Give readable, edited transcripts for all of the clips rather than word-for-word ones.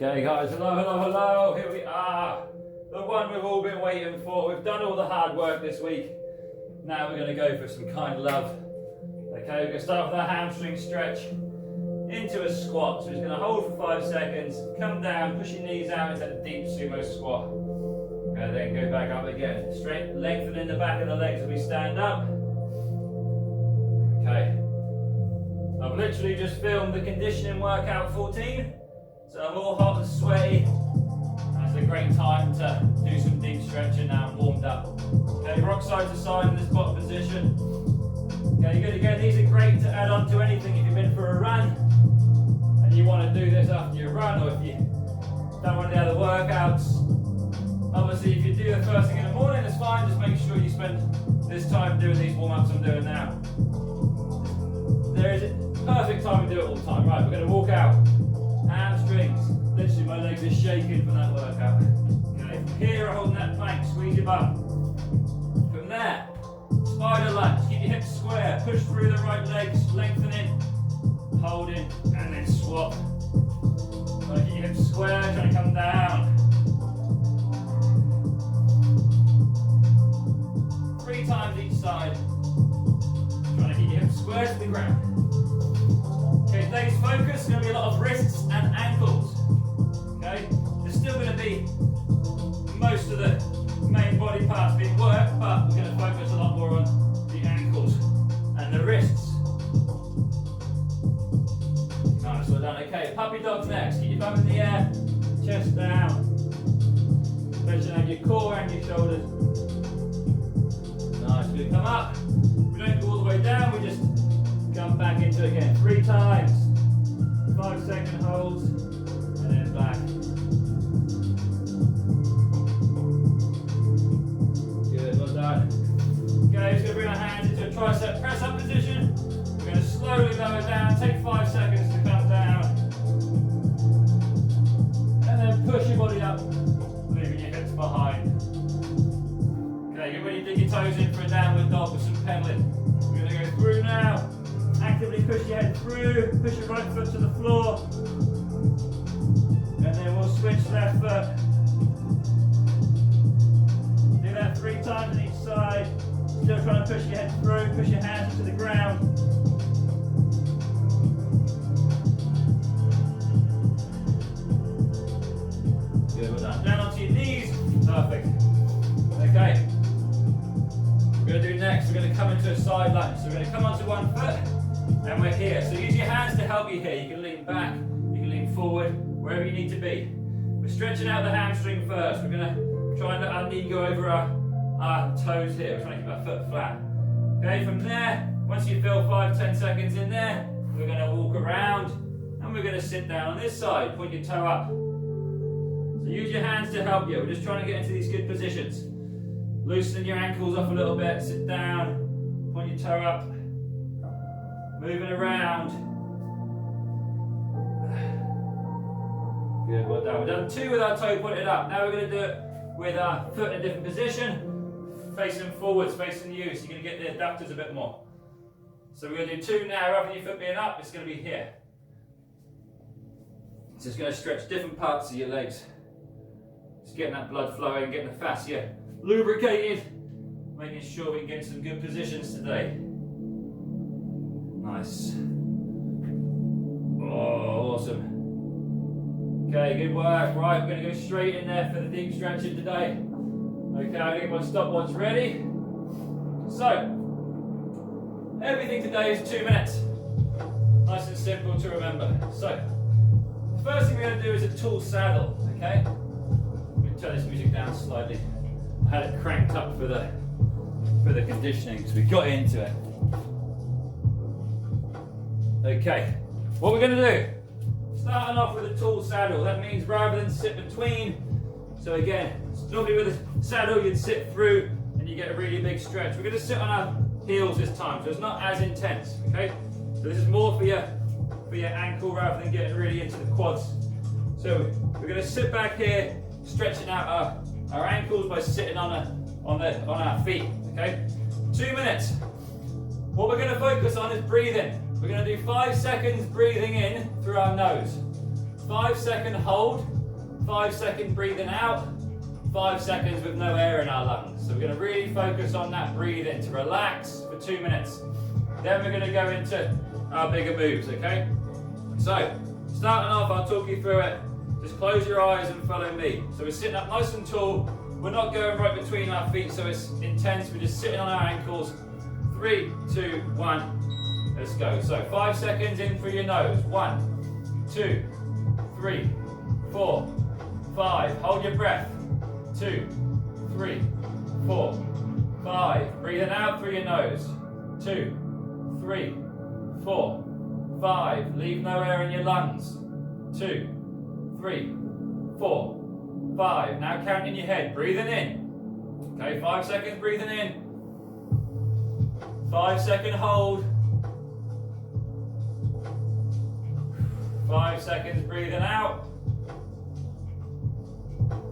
Okay guys, hello, hello, hello, here we are. The one we've all been waiting for. We've done all the hard work this week. Now we're going to go for some kind love. Okay, we're going to start with our hamstring stretch into a squat. So we're just going to hold for 5 seconds, come down, push your knees out into that deep sumo squat. And then go back up again. Straight, lengthening the back of the legs as we stand up. Okay. I've literally just filmed the conditioning workout 14. So I'm all hot and sweaty. That's a great time to do some deep stretching now and warmed up. Okay, rock side to side in this bottom position. Okay, good again. These are great to add on to anything if you've been for a run and you want to do this after your run, or if you've done one of the other workouts. Obviously, if you do the first thing in the morning, that's fine. Just make sure you spend this time doing these warm-ups I'm doing now. There is a perfect time to do it all the time. Right, we're going to walk out. Hamstrings. Literally, my legs are shaking from that workout. Okay, from here, holding that plank, squeeze your bum. From there, spider lunge. Keep your hips square. Push through the right legs, lengthening, holding, and then swap. Try to keep your hips square. Try to come down. 3 times each side. Trying to keep your hips square to the ground. Okay, today's focus is going to be a lot of wrists and ankles. Okay, there's still going to be most of the main body parts being worked, but we're going to focus a lot more on the ankles and the wrists. Nice, well done. Okay, puppy dogs next. Keep your bum in the air, chest down. Stretching out your core and your shoulders. Nice, we come up. We don't go all the way down, we just come back into it again. 3 times. 5-second holds, and then back. Good, well done. Okay, just going to bring our hands into a tricep press up position. We're going to slowly lower down, take 5 seconds to come down. And then push your body up, leaving your hips behind. Okay, get ready to dig your toes in for a downward dog with some pedaling. We're going to go through now. Actively push your head through, push your right foot to the floor. And then we'll switch left foot. Do that 3 times on each side. Still trying to push your head through, push your hands into the ground. Good, well done. Down onto your knees. Perfect. Okay. We're going to do next, we're going to come into a side lunge. So we're going to come onto one foot and we're here. So use your hands to help you here. You can lean back, you can lean forward, wherever you need to be. We're stretching out the hamstring first. We're going to try and let our knee go over our toes here. We're trying to keep our foot flat. Okay, from there, once you feel 5-10 seconds in there, we're going to walk around and we're going to sit down on this side. Point your toe up. So use your hands to help you. We're just trying to get into these good positions. Loosen your ankles off a little bit, sit down, point your toe up, moving around. Good, well done. We've done 2 with our toe pointed up. Now we're going to do it with our foot in a different position, facing forwards, facing you, so you're going to get the adductors a bit more. So we're going to do 2 now, rather than your foot being up, it's going to be here. So it's going to stretch different parts of your legs. Just getting that blood flowing, getting the fascia lubricated, making sure we can get some good positions today. Nice. Oh, awesome. Okay, good work. Right, we're going to go straight in there for the deep stretching today. Okay, I'll get my stopwatch ready. So, everything today is 2 minutes. Nice and simple to remember. So, the first thing we're going to do is a tool saddle. Okay? Let me turn this music down slightly. I had it cranked up for the conditioning because we got into it. Okay, what we're going to do, starting off with a tool saddle. That means rather than sit between, so again, normally with a saddle you'd sit through and you get a really big stretch. We're going to sit on our heels this time, so it's not as intense. Okay, so this is more for your ankle rather than getting really into the quads. So we're going to sit back here, stretching out our ankles by sitting on our feet. Okay, 2 minutes. What we're going to focus on is breathing. We're going to do 5 seconds breathing in through our nose. 5-second hold, 5-second breathing out, 5 seconds with no air in our lungs. So we're going to really focus on that breathing to relax for 2 minutes. Then we're going to go into our bigger moves, okay? So, starting off, I'll talk you through it. Just close your eyes and follow me. So we're sitting up nice and tall. We're not going right between our feet, so it's intense. We're just sitting on our ankles. 3, 2, 1. Let's go. So 5 seconds in through your nose. 1, 2, 3, 4, 5. Hold your breath. 2, 3, 4, 5. Breathing out through your nose. 2, 3, 4, 5. Leave no air in your lungs. 2, 3, 4, 5. Now count in your head. Breathing in. Okay, 5 seconds breathing in. 5-second hold. 5 seconds breathing out.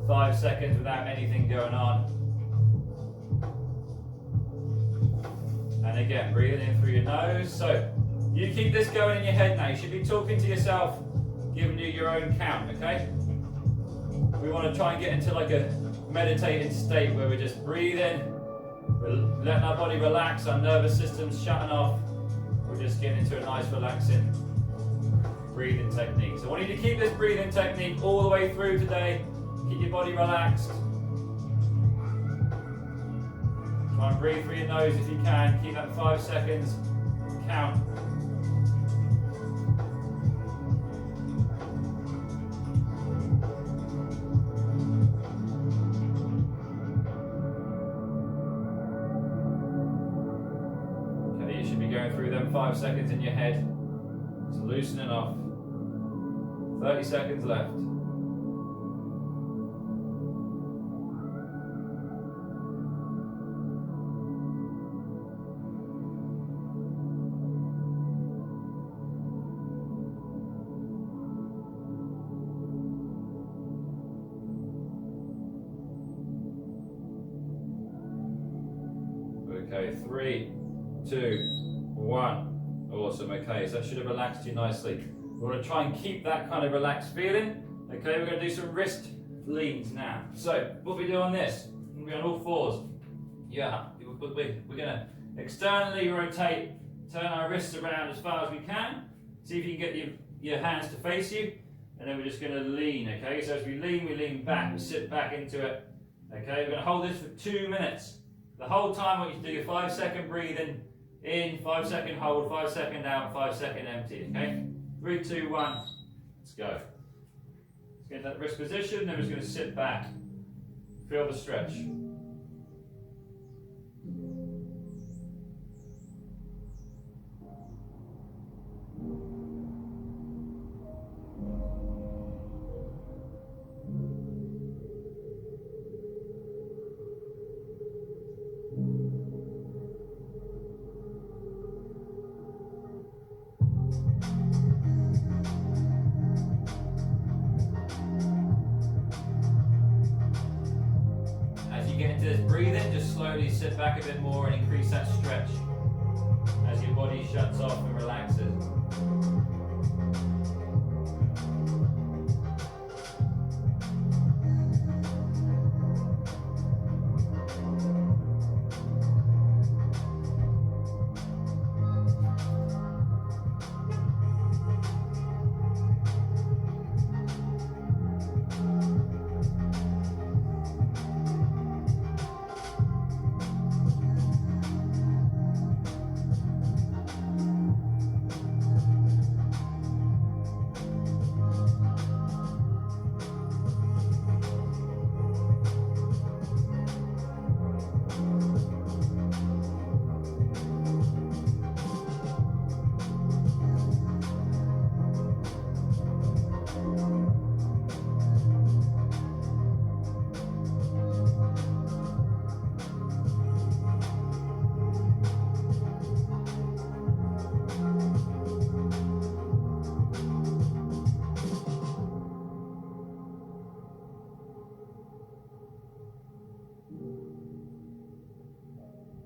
5 seconds without anything going on. And again, breathing in through your nose. So you keep this going in your head now. You should be talking to yourself, giving you your own count, okay? We want to try and get into like a meditated state where we're just breathing, we're letting our body relax, our nervous system's shutting off. We're just getting into a nice relaxing breathing technique. So I want you to keep this breathing technique all the way through today. Keep your body relaxed. Try and breathe through your nose if you can. Keep that 5 seconds count. Okay, you should be going through them 5 seconds in your head. Just loosening off. 30 seconds left. Okay, 3, 2, 1. Awesome, okay, so that should have relaxed you nicely. We want to try and keep that kind of relaxed feeling. Okay, we're going to do some wrist leans now. So, what we do on this, we're on all fours. Yeah, we're going to externally rotate, turn our wrists around as far as we can. See if you can get your hands to face you. And then we're just going to lean, okay? So as we lean back, we sit back into it. Okay, we're going to hold this for 2 minutes. The whole time what you do, your 5-second breathing in, 5-second hold, 5-second out, 5-second empty, okay? 3, 2, 1, let's go. Let's get that wrist position, then we're just going to sit back. Feel the stretch. Get into this breathing, just slowly sit back a bit more and increase that stretch as your body shuts off and relaxes.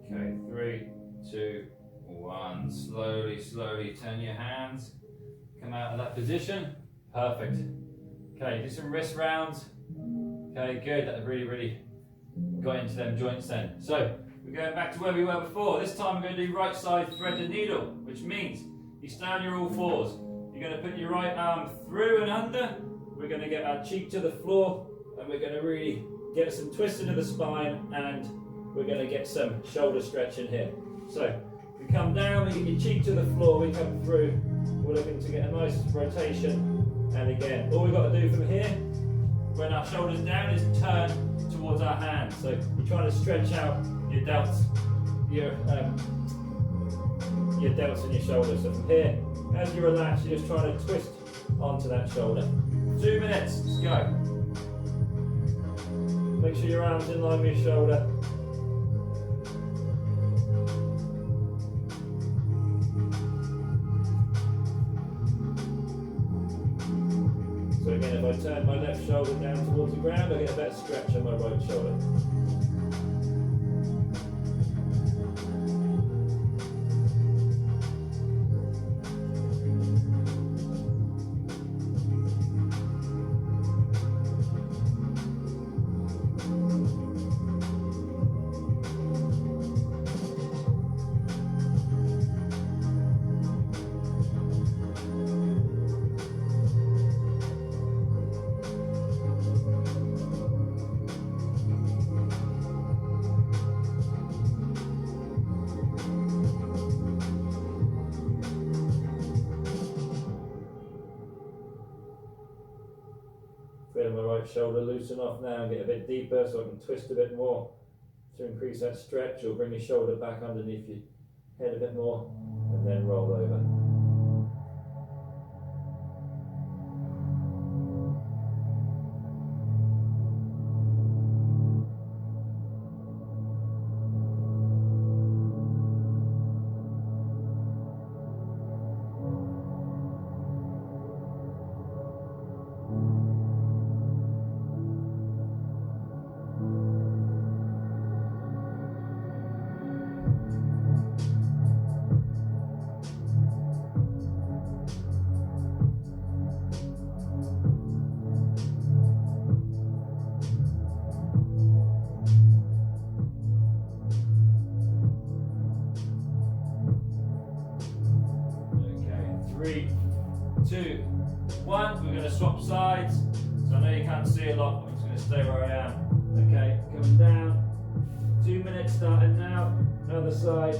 Okay, 3, 2, 1. Slowly turn your hands. Come out of that position. Perfect. Okay, do some wrist rounds. Okay, good. That really got into them joints then. So we're going back to where we were before. This time we're going to do right side thread the needle, which means you stay on your all fours. You're going to put your right arm through and under. We're going to get our cheek to the floor, and we're going to really get some twist into the spine, and we're going to get some shoulder stretch in here. So we come down, we get your cheek to the floor, we come through. We're looking to get a nice rotation. And again, all we've got to do from here, when our shoulders down, is turn towards our hands. So you're trying to stretch out your delts, your delts and your shoulders. So from here, as you relax, you're just trying to twist onto that shoulder. 2 minutes, let's go. Make sure your arm's in line with your shoulder. So again, if I turn my left shoulder down towards the ground, I get a better stretch on my right shoulder. Feel my right shoulder loosen off now and get a bit deeper so I can twist a bit more to increase that stretch, or bring your shoulder back underneath your head a bit more and then roll over. Three, two, one. We're going to swap sides. So I know you can't see a lot, but I'm just going to stay where I am. Okay, coming down. 2 minutes starting now. Other side.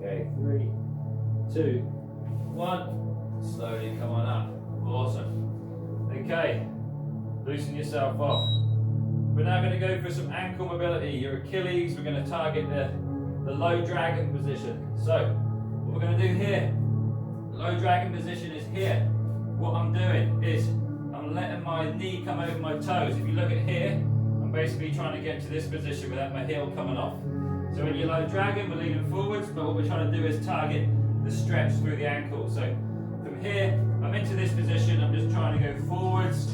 Okay, 3, 2, 1. Slowly come on up. Awesome. Okay, loosen yourself off. We're now going to go for some ankle mobility. Your Achilles, we're going to target the low dragon position. So what we're going to do here, the low dragon position is here. What I'm doing is I'm letting my knee come over my toes. If you look at here, I'm basically trying to get to this position without my heel coming off. So in your low dragon, we're leaning forwards, but what we're trying to do is target the stretch through the ankle. So from here, I'm into this position, I'm just trying to go forwards,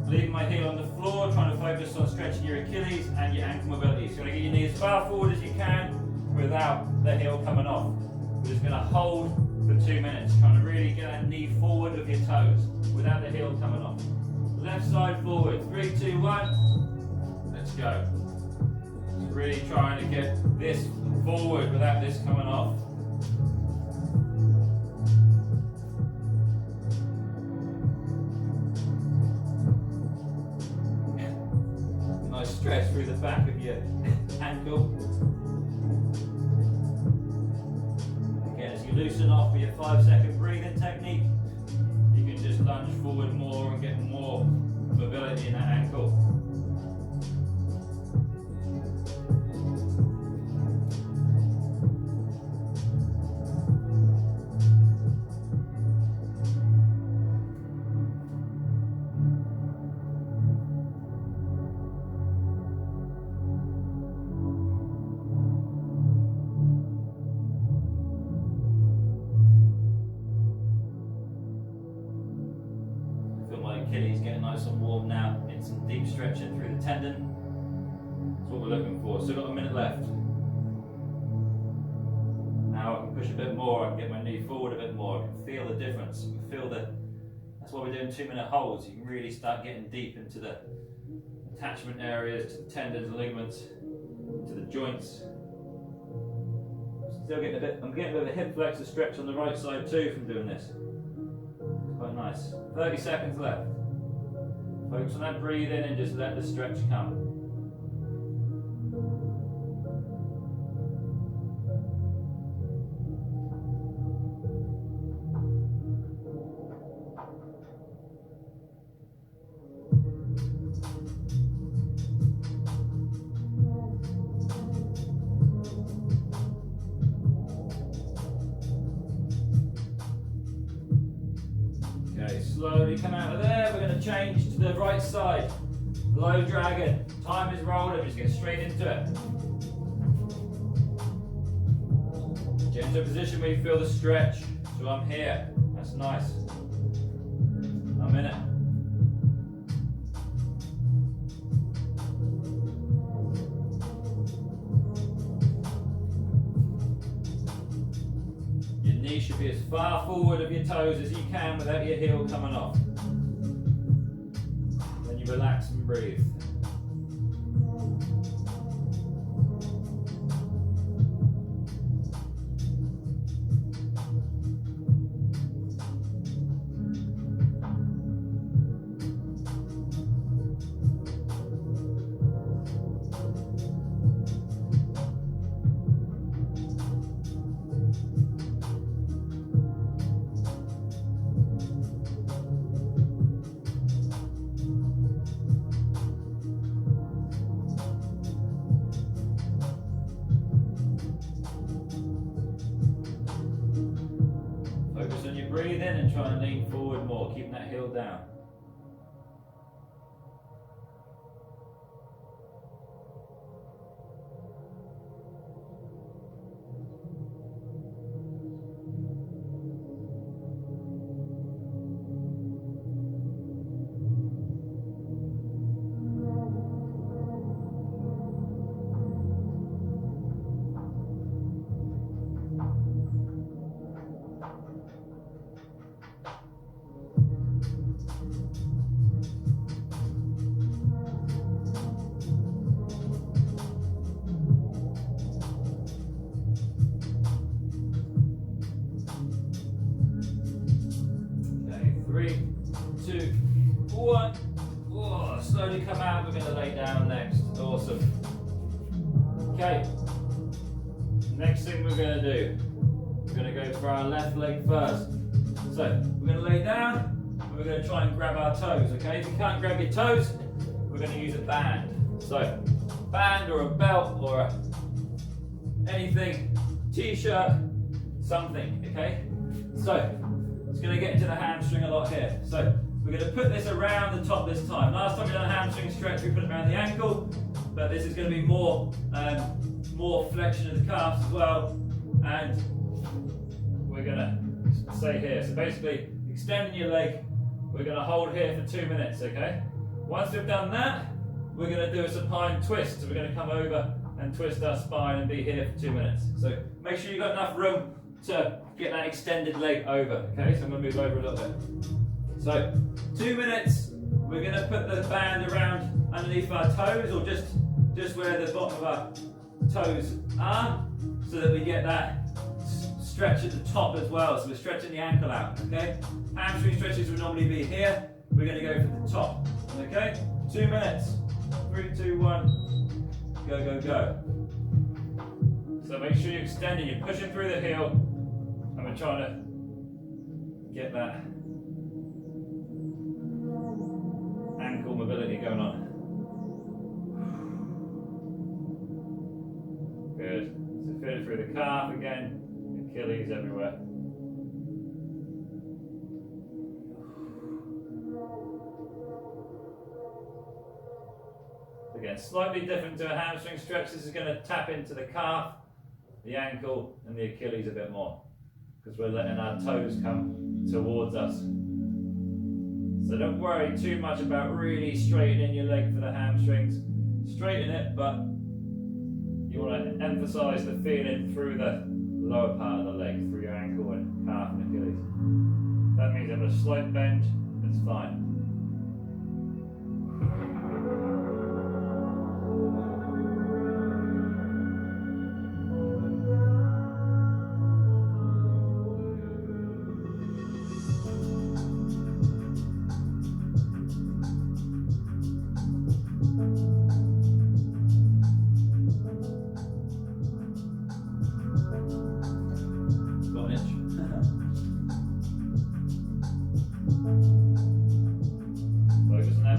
leaving my heel on the floor, trying to focus on stretching your Achilles and your ankle mobility. So you want to get your knee as far forward as you can without the heel coming off. We're just going to hold for 2 minutes, trying to really get that knee forward of your toes without the heel coming off. Left side forward, 3, 2, 1, let's go. Just really trying to get this forward without this coming off. Nice stretch through the back of your ankle. Again, as you loosen off for your 5-second breathing technique, you can just lunge forward more and get more mobility in that ankle. Achilles getting nice and warm now, in some deep stretching through the tendon. That's what we're looking for. Still got a minute left. Now I can push a bit more, I can get my knee forward a bit more, I can feel the difference. You can feel that's why we're doing 2-minute holds. You can really start getting deep into the attachment areas, to the tendons and ligaments, to the joints. Still getting I'm getting a bit of a hip flexor stretch on the right side too from doing this. Quite nice. 30 seconds left. Focus on that breathing and just let the stretch come. Slowly come out of there, we're going to change to the right side. Low dragon. Time is rolling, just get straight into it. Get into a position where you feel the stretch. So I'm here, that's nice. I'm in it. Knee should be as far forward of your toes as you can without your heel coming off. Then you relax and breathe. Breathe in and try and lean forward more, keeping that heel down. Slowly come out, we're going to lay down next. Awesome. Okay, next thing we're going to do, we're going to go for our left leg first. So we're going to lay down and we're going to try and grab our toes, okay? If you can't grab your toes, we're going to use a band. So band or a belt or anything, t-shirt, something, okay? So, it's going to get into the hamstring a lot here. So, we're going to put this around the top this time. Last time we done a hamstring stretch, we put it around the ankle, but this is going to be more flexion of the calves as well, and we're going to stay here. So basically, extending your leg, we're going to hold here for 2 minutes, okay? Once we've done that, we're going to do a supine twist. So we're going to come over and twist our spine and be here for 2 minutes. So make sure you've got enough room to get that extended leg over, okay? So I'm going to move over a little bit. So 2 minutes, we're going to put the band around underneath our toes, or just where the bottom of our toes are, so that we get that stretch at the top as well. So we're stretching the ankle out, okay? Hamstring stretches would normally be here. We're going to go for the top, okay? 2 minutes. 3, 2, 1. Go, go, go. So make sure you're extending. You're pushing through the heel, and we're trying to get that ankle mobility going on. Good. So feel it through the calf again, Achilles everywhere. Again, slightly different to a hamstring stretch. This is going to tap into the calf, the ankle, and the Achilles a bit more, because we're letting our toes come towards us. So don't worry too much about really straightening your leg for the hamstrings. Straighten it, but you want to emphasize the feeling through the lower part of the leg, through your ankle and calf and Achilles. That means having a slight bend, it's fine.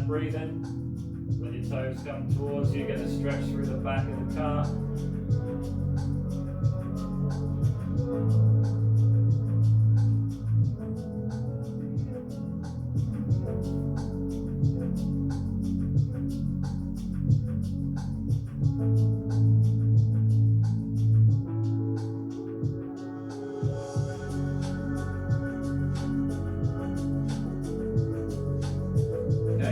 Breathe in, when your toes come towards you, get a stretch through the back of the calf.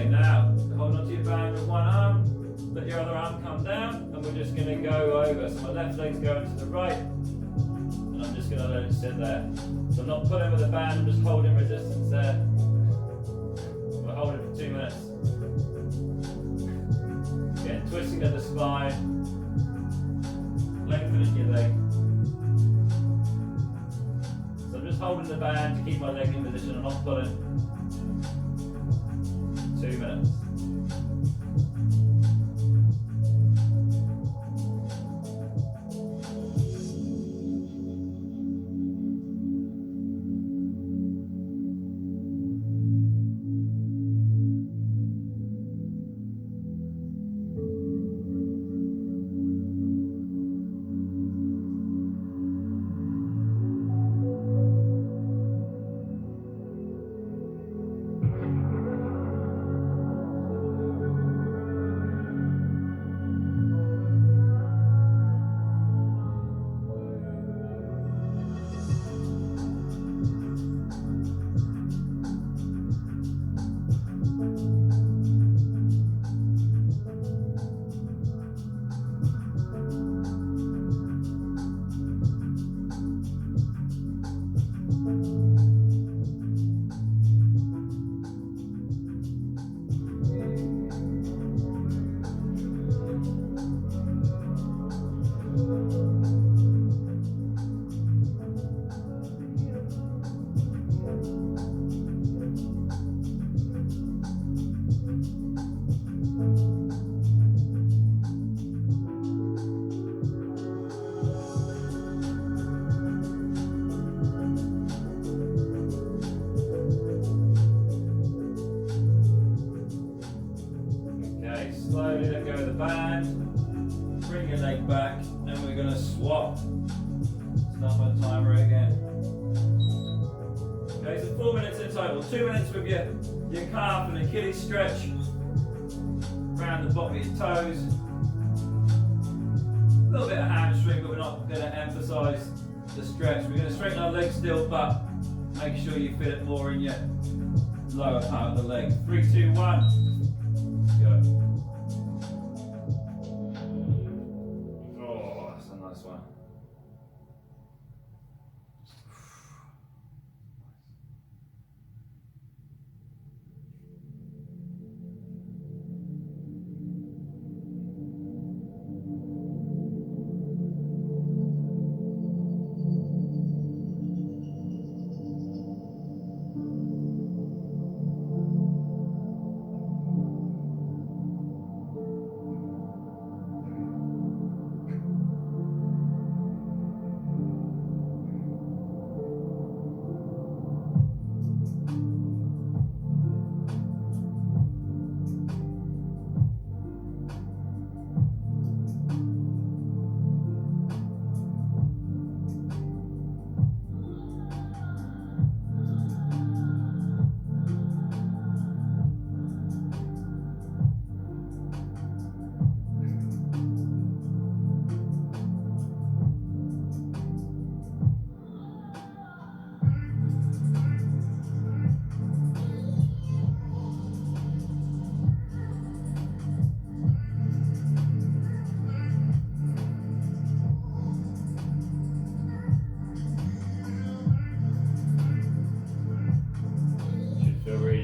Now, hold on to your band with one arm, let your other arm come down, and we're just going to go over. So my left leg's going to the right, and I'm just going to let it sit there. So I'm not pulling with the band, I'm just holding resistance there. We're holding for 2 minutes. Again, twisting at the spine, lengthening your leg. So I'm just holding the band to keep my leg in position, I'm not pulling. 2 minutes. swap. Start my timer again. Okay, so 4 minutes in total. 2 minutes with your calf and Achilles stretch. Around the bottom of your toes. A little bit of hamstring, but we're not going to emphasise the stretch. We're going to straighten our legs still, but make sure you feel it more in your lower part of the leg. 3, 2, 1. Go. Oh, that's a nice one.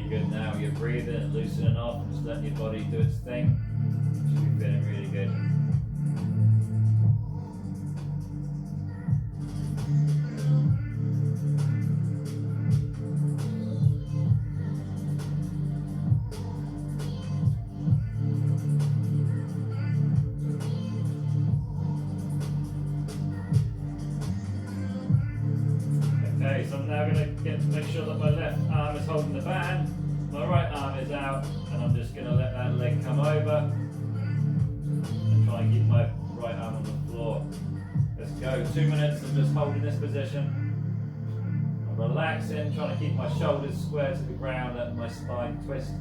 Good now, you're breathing and loosening off and just letting your body do its thing. You should be feeling really good. Okay, so I'm now going to make sure that my left arm is holding the band. My right arm is out, and I'm just going to let that leg come over and try and keep my right arm on the floor. Let's go. 2 minutes of just holding this position. I'm relaxing, trying to keep my shoulders square to the ground, letting my spine twist.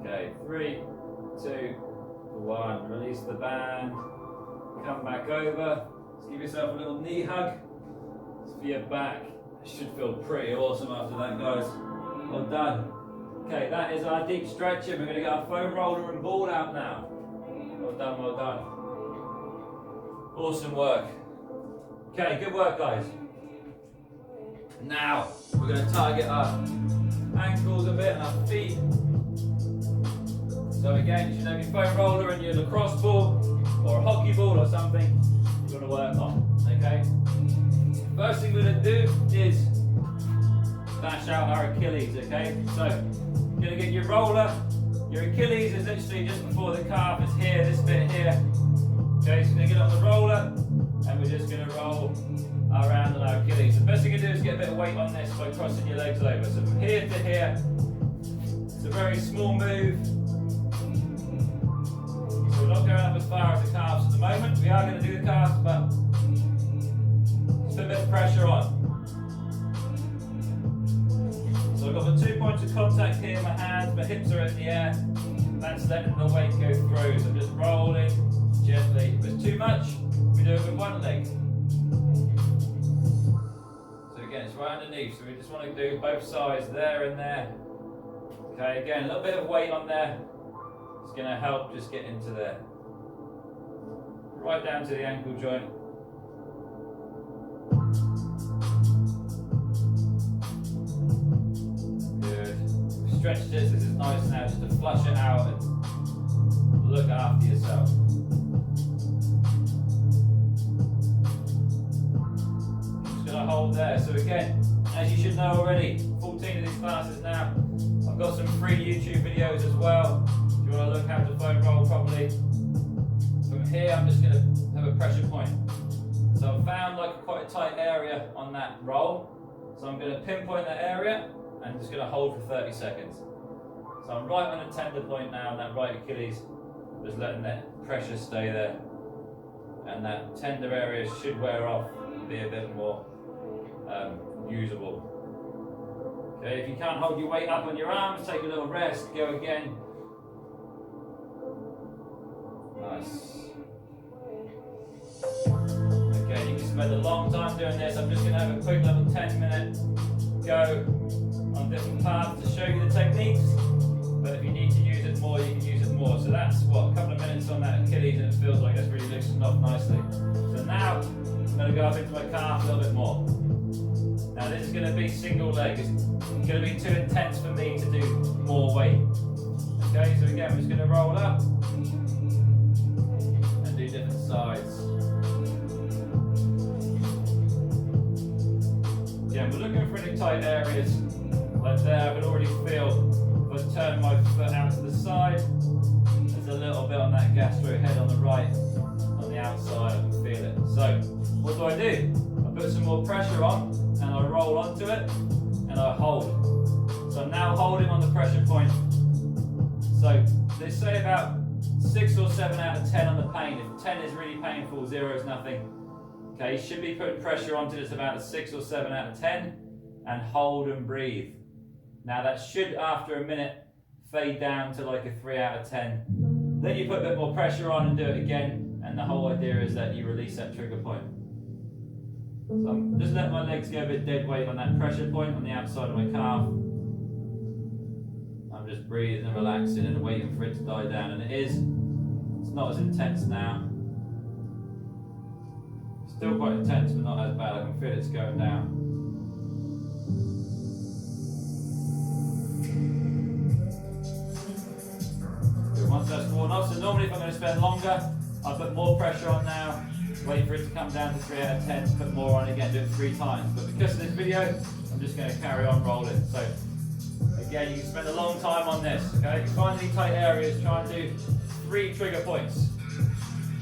Okay, 3, 2, 1. Release the band. Come back over. Just give yourself a little knee hug. It's for your back. It should feel pretty awesome after that, guys. Well done. Okay, that is our deep stretching. We're going to get our foam roller and ball out now. Well done, well done. Awesome work. Okay, good work, guys. Now, we're going to target our ankles a bit and our feet. So again, you should have your foam roller and your lacrosse ball or a hockey ball or something you're going to work on, okay? First thing we're going to do is slash out our Achilles, okay? So, you're going to get your roller. Your Achilles is literally just before the calf is here, this bit here. Okay, so you're going to get on the roller, and we're just going to roll around on our Achilles. The best thing you can do is get a bit of weight on this by crossing your legs over. So from here to here, it's a very small move. So we're not going up as far as the calves at the moment. We are going to do the calves, but just put a bit of pressure on. So I've got the 2 points of contact here, my hands, my hips are in the air. That's letting the weight go through. So I'm just rolling gently. If it's too much, we do it with one leg. So again, it's right underneath. So we just want to do both sides, there and there. Okay, again, a little bit of weight on there. It's going to help just get into there. Right down to the ankle joint. Stretch this is nice now just to flush it out and look after yourself. Just going to hold there. So again, as you should know already, 14 of these classes now. I've got some free YouTube videos as well. If you want to look how to foam roll properly. From here I'm just going to have a pressure point. So I've found like quite a tight area on that roll. So I'm going to pinpoint that area. And just going to hold for 30 seconds. So I'm right on a tender point now on that right Achilles, just letting that pressure stay there. And that tender area should wear off and be a bit more usable. Okay, if you can't hold your weight up on your arms, take a little rest, go again. Nice. Okay, you can spend a long time doing this. I'm just going to have a quick little 10-minute go on different paths to show you the techniques, but if you need to use it more, you can use it more. So that's what, a couple of minutes on that Achilles, and it feels like that's really loosened up nicely. So now I'm going to go up into my calf a little bit more. Now this is going to be single leg. It's going to be too intense for me to do more weight. Okay, so again, we're just going to roll up and do different sides. Yeah, we're looking for any tight areas. Like there, I can already feel if I turn my foot out to the side, there's a little bit on that gastro head on the right, on the outside, I can feel it. So, what do? I put some more pressure on, and I roll onto it, and I hold. So I'm now holding on the pressure point. So, they say about 6 or 7 out of 10 on the pain. If 10 is really painful, 0 is nothing. Okay, you should be putting pressure onto this about a 6 or 7 out of 10, and hold and breathe. Now that should, after a minute, fade down to like a 3 out of 10. Then you put a bit more pressure on and do it again, and the whole idea is that you release that trigger point. So I'm just letting my legs go a bit dead weight on that pressure point on the outside of my calf. I'm just breathing and relaxing and waiting for it to die down, and it is. It's not as intense now. Still quite intense, but not as bad. I can feel it's going down. Once that's worn off, so normally if I'm going to spend longer, I'll put more pressure on now, wait for it to come down to 3 out of 10, put more on again, do it 3 times. But because of this video, I'm just going to carry on rolling. So again, you can spend a long time on this. Okay, if you find any tight areas, try and do 3 trigger points.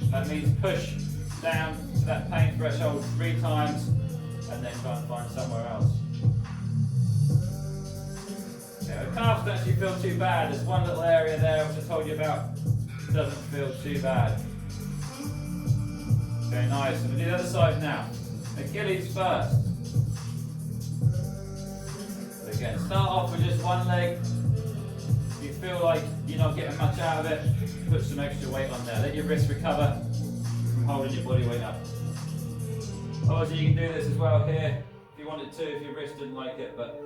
That means push down to that pain threshold 3 times, and then try and find somewhere else. Yeah, the calves don't actually feel too bad. There's one little area there which I told you about. It doesn't feel too bad. Okay, nice. I'm going to do the other side now. Achilles first. So again, start off with just one leg. If you feel like you're not getting much out of it, put some extra weight on there. Let your wrist recover from holding your body weight up. Obviously you can do this as well here if you wanted to, if your wrist didn't like it, but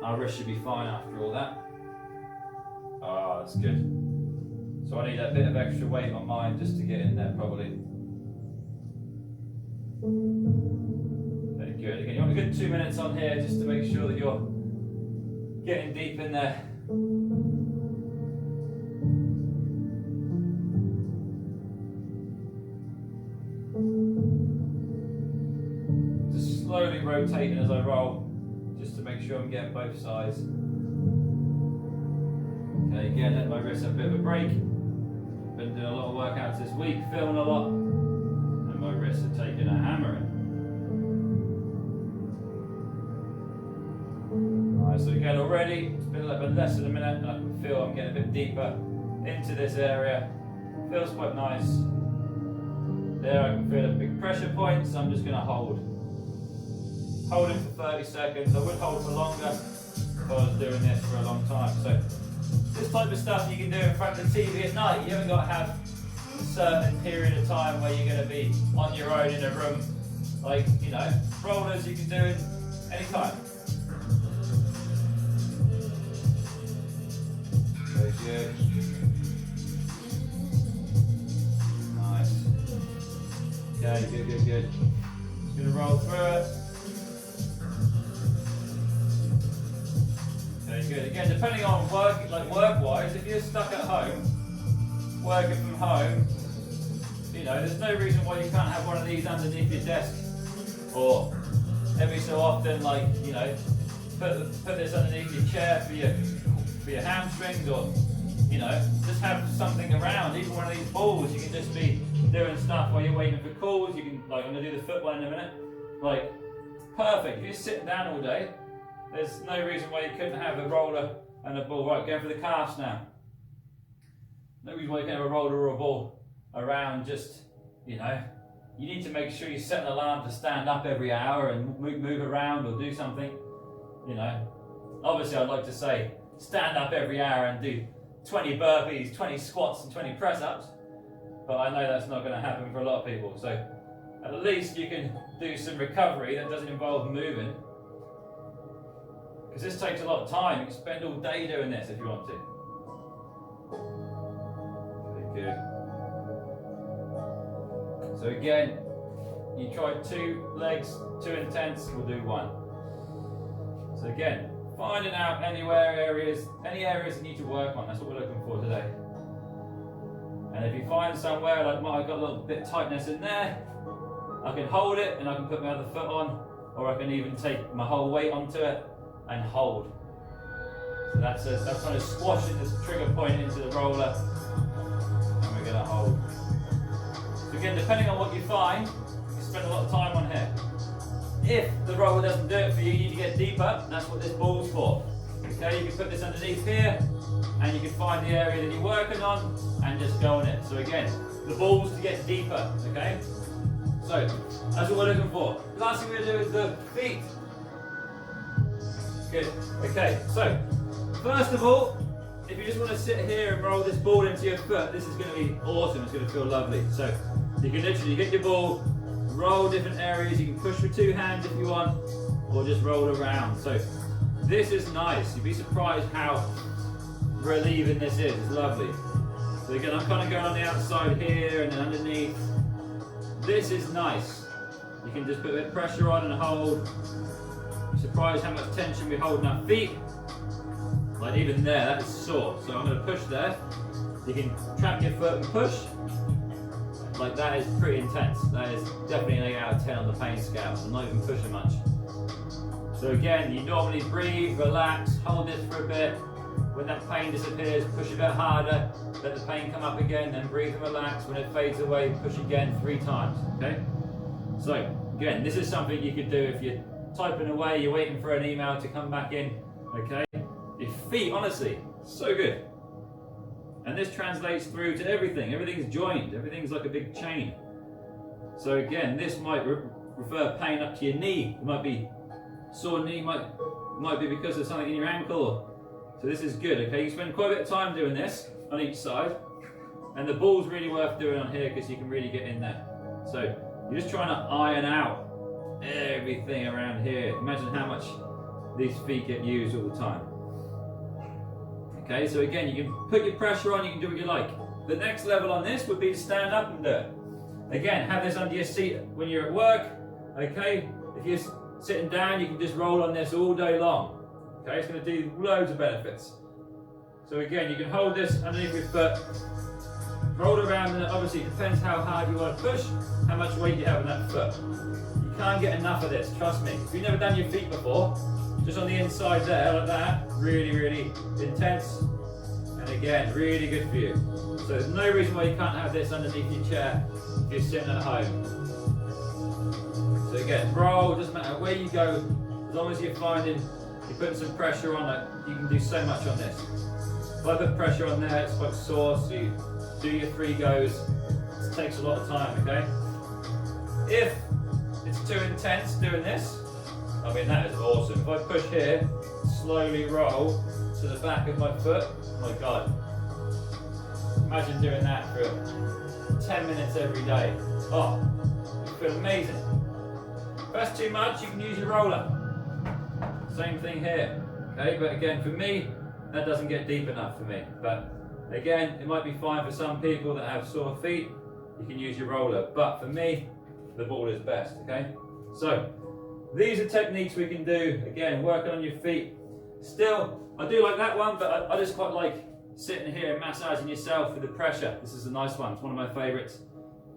our wrist should be fine after all that. Oh, that's good. So I need a bit of extra weight on mine just to get in there properly. Very good. Again, you want a good 2 minutes on here just to make sure that you're getting deep in there. Just slowly rotating as I roll. just to make sure I'm getting both sides. Okay, again, let my wrist have a bit of a break. Been doing a lot of workouts this week, filming a lot, and my wrists are taking a hammering. Alright, so again already, it's been a little bit less than a minute, and I can feel I'm getting a bit deeper into this area. Feels quite nice. There I can feel a big pressure point, so I'm just going to hold. Hold it for 30 seconds. I would hold for longer if I was doing this for a long time. So this type of stuff you can do in front of the TV at night. You haven't got to have a certain period of time where you're going to be on your own in a room. Like, you know, rollers you can do it anytime. Very good. Nice. Okay, good, good, good. Just going to roll through it. Okay, good. Again, depending on work-wise, if you're stuck at home, working from home, you know, there's no reason why you can't have one of these underneath your desk, or every so often, like, you know, put this underneath your chair for your hamstrings, or, you know, just have something around. Even one of these balls, you can just be doing stuff while you're waiting for calls. You can, like, I'm going to do the foot one in a minute. Like, perfect. If you're sitting down all day, there's no reason why you couldn't have a roller and a ball. Right, going for the calves now. No reason why you can't have a roller or a ball around. Just, you know, you need to make sure you set an alarm to stand up every hour and move around or do something. You know, obviously I'd like to say stand up every hour and do 20 burpees, 20 squats and 20 press-ups, but I know that's not going to happen for a lot of people. So at least you can do some recovery that doesn't involve moving, because this takes a lot of time. You can spend all day doing this if you want to. Okay, good. So again, you try 2 legs, 2 intense, we'll do 1. So again, finding out any areas that you need to work on. That's what we're looking for today. And if you find somewhere, like I've got a little bit of tightness in there, I can hold it and I can put my other foot on, or I can even take my whole weight onto it and hold. So that's kind of squashing this trigger point into the roller, and we're going to hold. So again, depending on what you find, you spend a lot of time on here. If the roller doesn't do it for you, you need to get deeper. That's what this ball's for. Okay, you can put this underneath here, and you can find the area that you're working on, and just go on it. So again, the ball's to get deeper. Okay, so that's what we're looking for. Last thing we're going to do is the feet. Good. Okay, so first of all, if you just want to sit here and roll this ball into your foot, this is going to be awesome. It's going to feel lovely. So you can literally get your ball, roll different areas. You can push with 2 hands if you want, or just roll around. So this is nice. You'd be surprised how relieving this is. It's lovely. So again, I'm kind of going on the outside here and then underneath. This is nice. You can just put a bit of pressure on and hold. I'm surprised how much tension we hold in our feet. Like even there, that is sore. So I'm going to push there. You can trap your foot and push. Like that is pretty intense. That is definitely an 8 out of 10 on the pain scale. I'm not even pushing much. So again, you normally breathe, relax, hold this for a bit. When that pain disappears, push a bit harder. Let the pain come up again, then breathe and relax. When it fades away, push again 3 times. Okay? So again, this is something you could do if you're typing away, you're waiting for an email to come back in. Okay? Your feet, honestly, so good. And this translates through to everything. Everything's joined. Everything's like a big chain. So again, this might refer pain up to your knee. It might be sore knee, might be because of something in your ankle. So this is good, okay? You spend quite a bit of time doing this on each side. And the ball's really worth doing on here because you can really get in there. So you're just trying to iron out everything around here. Imagine how much these feet get used all the time. Okay, so again, you can put your pressure on, you can do what you like. The next level on this would be to stand up and do it. Again, have this under your seat when you're at work. Okay, if you're sitting down, you can just roll on this all day long. Okay, it's going to do loads of benefits. So again, you can hold this underneath your foot, roll around, and obviously it depends how hard you want to push, how much weight you have on that foot. You can't get enough of this, trust me. If you've never done your feet before, just on the inside there, like that, really, really intense. And again, really good for you. So there's no reason why you can't have this underneath your chair if you're sitting at home. So again, roll, doesn't matter where you go, as long as you're finding, you're putting some pressure on it, you can do so much on this. If I put pressure on there, it's quite sore, so you do your 3 goes. It takes a lot of time, okay? If it's too intense doing this, I mean, that is awesome. If I push here, slowly roll to the back of my foot, oh my God. Imagine doing that for 10 minutes every day. Oh, you feel amazing. If that's too much, you can use your roller. Same thing here, okay? But again, for me, that doesn't get deep enough for me. But again, it might be fine for some people that have sore feet. You can use your roller. But for me, the ball is best, okay? So, these are techniques we can do. Again, working on your feet. Still, I do like that one, but I just quite like sitting here and massaging yourself with the pressure. This is a nice one. It's one of my favourites.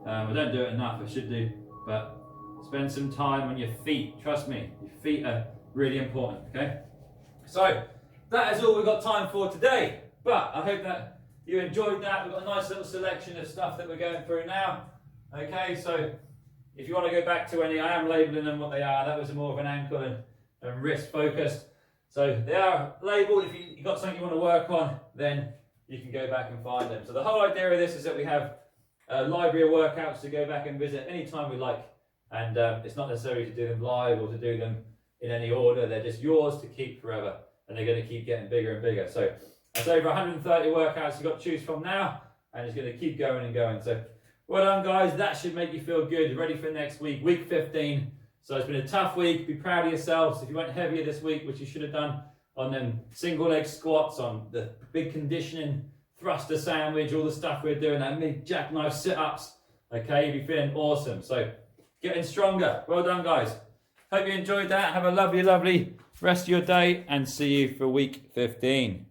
I don't do it enough. I should do. But spend some time on your feet. Trust me, your feet are really important, okay? So, that is all we've got time for today. But I hope that you enjoyed that. We've got a nice little selection of stuff that we're going through now. Okay, so if you want to go back to any, I am labelling them what they are. That was more of an ankle and wrist focused. So they are labelled. If you've got something you want to work on, then you can go back and find them. So the whole idea of this is that we have a library of workouts to go back and visit anytime we like. And it's not necessary to do them live or to do them in any order. They're just yours to keep forever. And they're going to keep getting bigger and bigger. So that's over 130 workouts you've got to choose from now. And it's going to keep going and going. So well done, guys. That should make you feel good. Ready for next week, week 15. So it's been a tough week. Be proud of yourselves. If you went heavier this week, which you should have done on them single leg squats, on the big conditioning thruster sandwich, all the stuff we're doing, that big jackknife sit-ups, okay, you'll be feeling awesome. So getting stronger. Well done, guys. Hope you enjoyed that. Have a lovely, lovely rest of your day and see you for week 15.